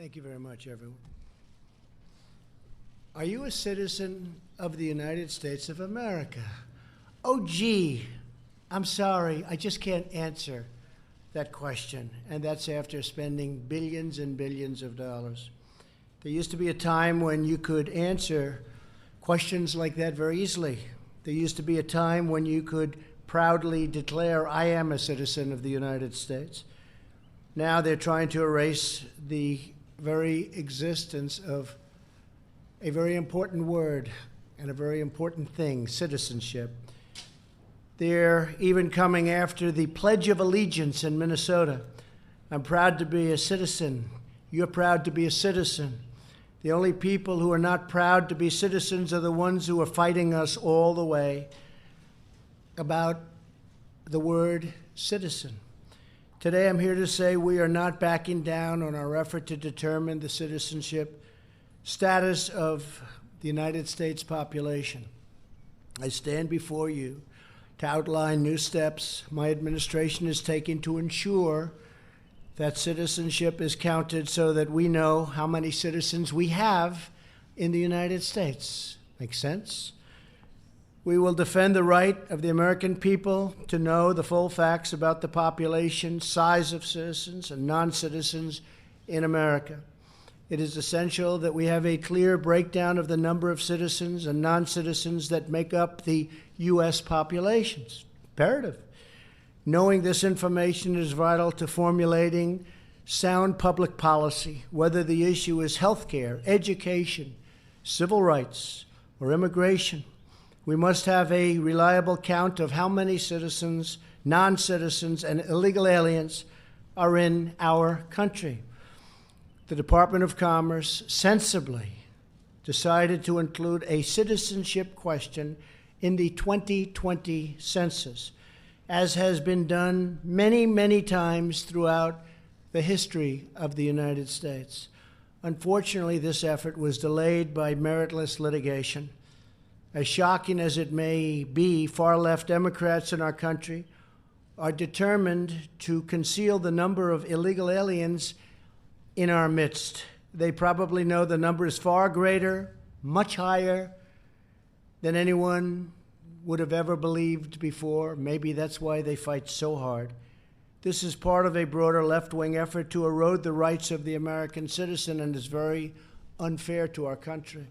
Thank you very much, everyone. Are you a citizen of the United States of America? Oh, gee, I'm sorry, I just can't answer that question, and that's after spending billions and billions of dollars. There used to be a time when you could answer questions like that very easily. There used to be a time when you could proudly declare, I am a citizen of the United States. Now they're trying to erase the very existence of a very important word and a very important thing, citizenship. They're even coming after the Pledge of Allegiance in Minnesota. I'm proud to be a citizen. You're proud to be a citizen. The only people who are not proud to be citizens are the ones who are fighting us all the way about the word citizen. Today I'm here to say we are not backing down on our effort to determine the citizenship status of the United States population. I stand before you to outline new steps my administration is taking to ensure that citizenship is counted so that we know how many citizens we have in the United States. Make sense? We will defend the right of the American people to know the full facts about the population, size of citizens and non-citizens in America. It is essential that we have a clear breakdown of the number of citizens and non-citizens that make up the U.S. population. It's imperative. Knowing this information is vital to formulating sound public policy, whether the issue is health care, education, civil rights, or immigration. We must have a reliable count of how many citizens, non-citizens, and illegal aliens are in our country. The Department of Commerce sensibly decided to include a citizenship question in the 2020 census, as has been done many, many times throughout the history of the United States. Unfortunately, this effort was delayed by meritless litigation. As shocking as it may be, far-left Democrats in our country are determined to conceal the number of illegal aliens in our midst. They probably know the number is far greater, much higher than anyone would have ever believed before. Maybe that's why they fight so hard. This is part of a broader left-wing effort to erode the rights of the American citizen and is very unfair to our country.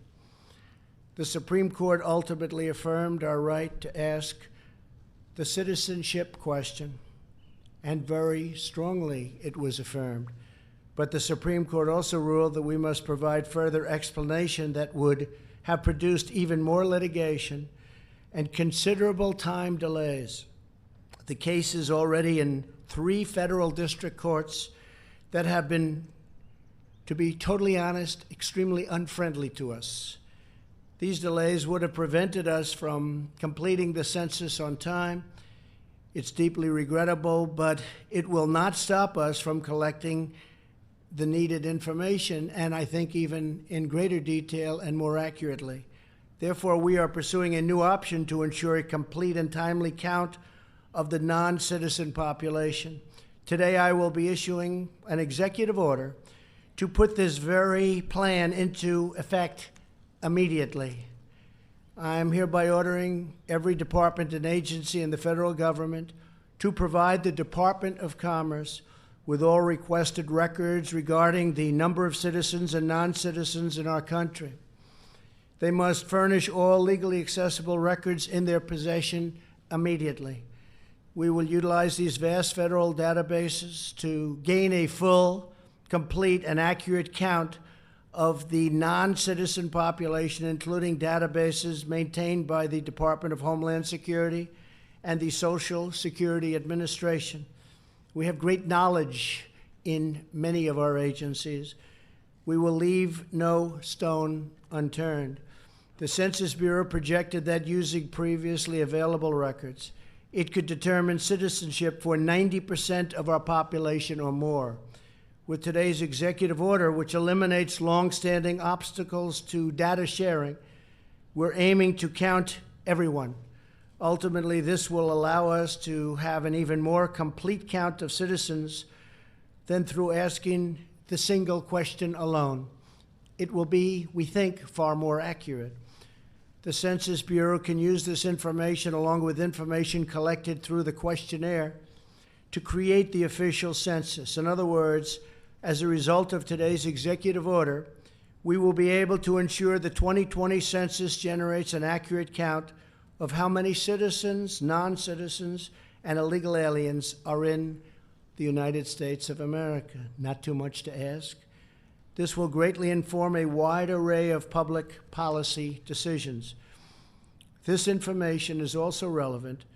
The Supreme Court ultimately affirmed our right to ask the citizenship question, and very strongly it was affirmed. But the Supreme Court also ruled that we must provide further explanation that would have produced even more litigation and considerable time delays. The case is already in 3 federal district courts that have been, to be totally honest, extremely unfriendly to us. These delays would have prevented us from completing the census on time. It's deeply regrettable, but it will not stop us from collecting the needed information, and I think even in greater detail and more accurately. Therefore, we are pursuing a new option to ensure a complete and timely count of the non-citizen population. Today, I will be issuing an executive order to put this very plan into effect immediately. I am hereby ordering every department and agency in the federal government to provide the Department of Commerce with all requested records regarding the number of citizens and non-citizens in our country. They must furnish all legally accessible records in their possession immediately. We will utilize these vast federal databases to gain a full, complete, and accurate count of the non-citizen population, including databases maintained by the Department of Homeland Security and the Social Security Administration. We have great knowledge in many of our agencies. We will leave no stone unturned. The Census Bureau projected that using previously available records, it could determine citizenship for 90% of our population or more. With today's executive order, which eliminates long-standing obstacles to data sharing, we're aiming to count everyone. Ultimately, this will allow us to have an even more complete count of citizens than through asking the single question alone. It will be, we think, far more accurate. The Census Bureau can use this information along with information collected through the questionnaire to create the official census. In other words, as a result of today's executive order, we will be able to ensure the 2020 census generates an accurate count of how many citizens, non-citizens, and illegal aliens are in the United States of America. Not too much to ask. This will greatly inform a wide array of public policy decisions. This information is also relevant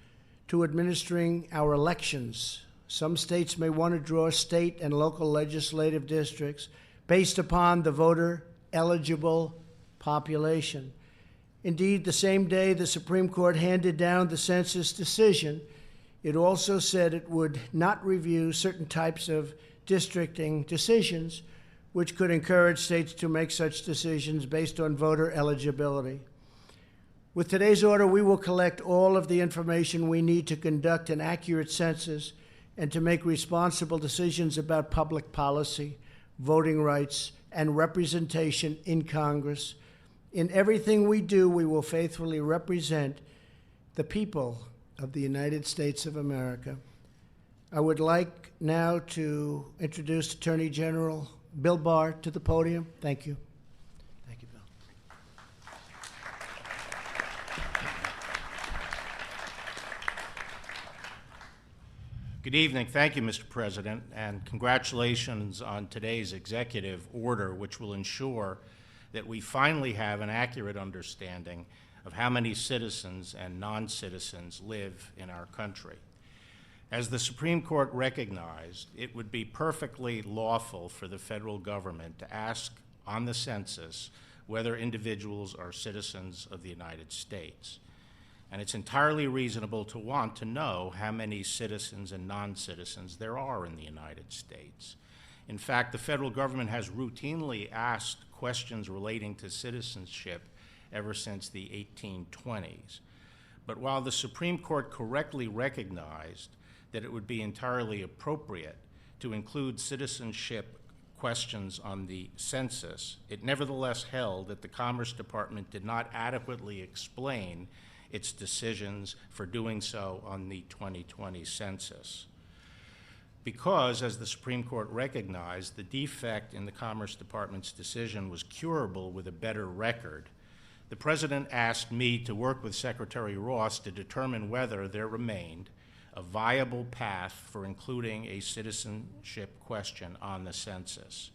to administering our elections. Some states may want to draw state and local legislative districts based upon the voter-eligible population. Indeed, the same day the Supreme Court handed down the census decision, it also said it would not review certain types of districting decisions, which could encourage states to make such decisions based on voter eligibility. With today's order, we will collect all of the information we need to conduct an accurate census and to make responsible decisions about public policy, voting rights, and representation in Congress. In everything we do, we will faithfully represent the people of the United States of America. I would like now to introduce Attorney General Bill Barr to the podium. Thank you. Thank you, Bill. Good evening. Thank you, Mr. President, and congratulations on today's executive order, which will ensure that we finally have an accurate understanding of how many citizens and non-citizens live in our country. As the Supreme Court recognized, it would be perfectly lawful for the federal government to ask on the census whether individuals are citizens of the United States. And it's entirely reasonable to want to know how many citizens and non-citizens there are in the United States. In fact, the federal government has routinely asked questions relating to citizenship ever since the 1820s. But while the Supreme Court correctly recognized that it would be entirely appropriate to include citizenship questions on the census, it nevertheless held that the Commerce Department did not adequately explain its decisions for doing so on the 2020 census. Because, as the Supreme Court recognized, the defect in the Commerce Department's decision was curable with a better record, the President asked me to work with Secretary Ross to determine whether there remained a viable path for including a citizenship question on the census.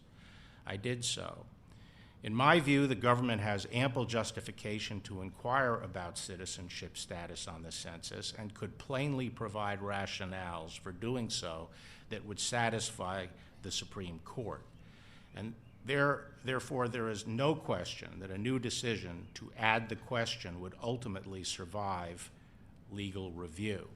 I did so. In my view, the government has ample justification to inquire about citizenship status on the census and could plainly provide rationales for doing so that would satisfy the Supreme Court. And therefore, there is no question that a new decision to add the question would ultimately survive legal review.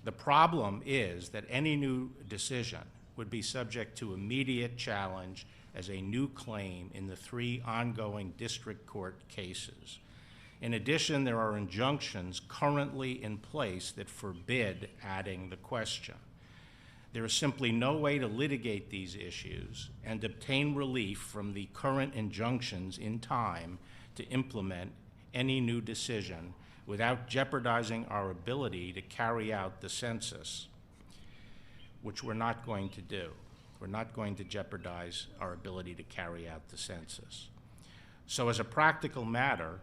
The problem is that any new decision would be subject to immediate challenge as a new claim in the 3 ongoing district court cases. In addition, there are injunctions currently in place that forbid adding the question. There is simply no way to litigate these issues and obtain relief from the current injunctions in time to implement any new decision without jeopardizing our ability to carry out the census, which we're not going to do. We're not going to jeopardize our ability to carry out the census. So as a practical matter,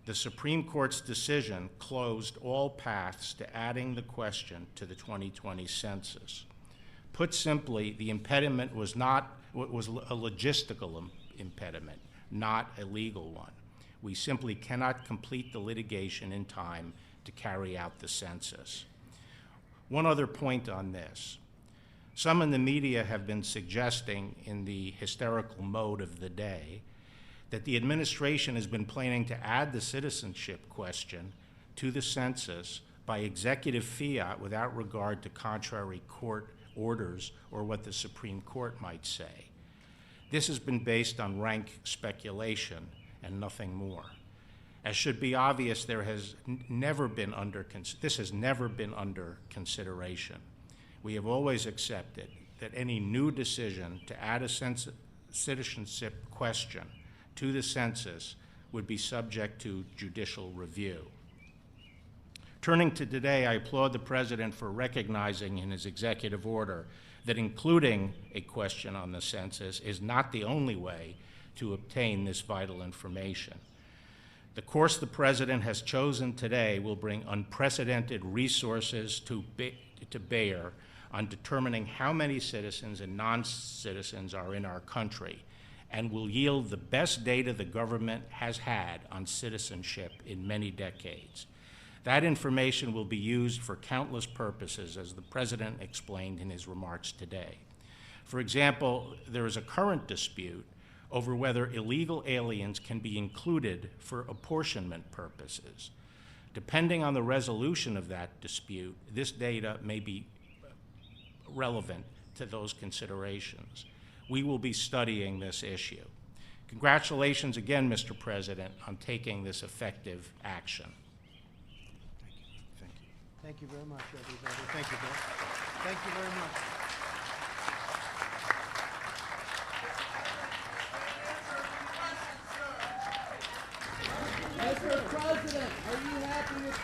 the Supreme Court's decision closed all paths to adding the question to the 2020 census. Put simply, the impediment was a logistical impediment, not a legal one. We simply cannot complete the litigation in time to carry out the census. One other point on this. Some in the media have been suggesting in the hysterical mode of the day that the administration has been planning to add the citizenship question to the census by executive fiat without regard to contrary court orders or what the Supreme Court might say. This has been based on rank speculation and nothing more. As should be obvious, this has never been under consideration. We have always accepted that any new decision to add a citizenship question to the census would be subject to judicial review. Turning to today, I applaud the President for recognizing in his executive order that including a question on the census is not the only way to obtain this vital information. The course the President has chosen today will bring unprecedented resources to bear on determining how many citizens and non-citizens are in our country, and will yield the best data the government has had on citizenship in many decades. That information will be used for countless purposes, as the President explained in his remarks today. For example, there is a current dispute over whether illegal aliens can be included for apportionment purposes. Depending on the resolution of that dispute, this data may be relevant to those considerations. We will be studying this issue. Congratulations again, Mr. President, on taking this effective action. Thank you. Thank you very much, everybody. Thank you, Bill. Thank you very much. Mr. President, are you happy with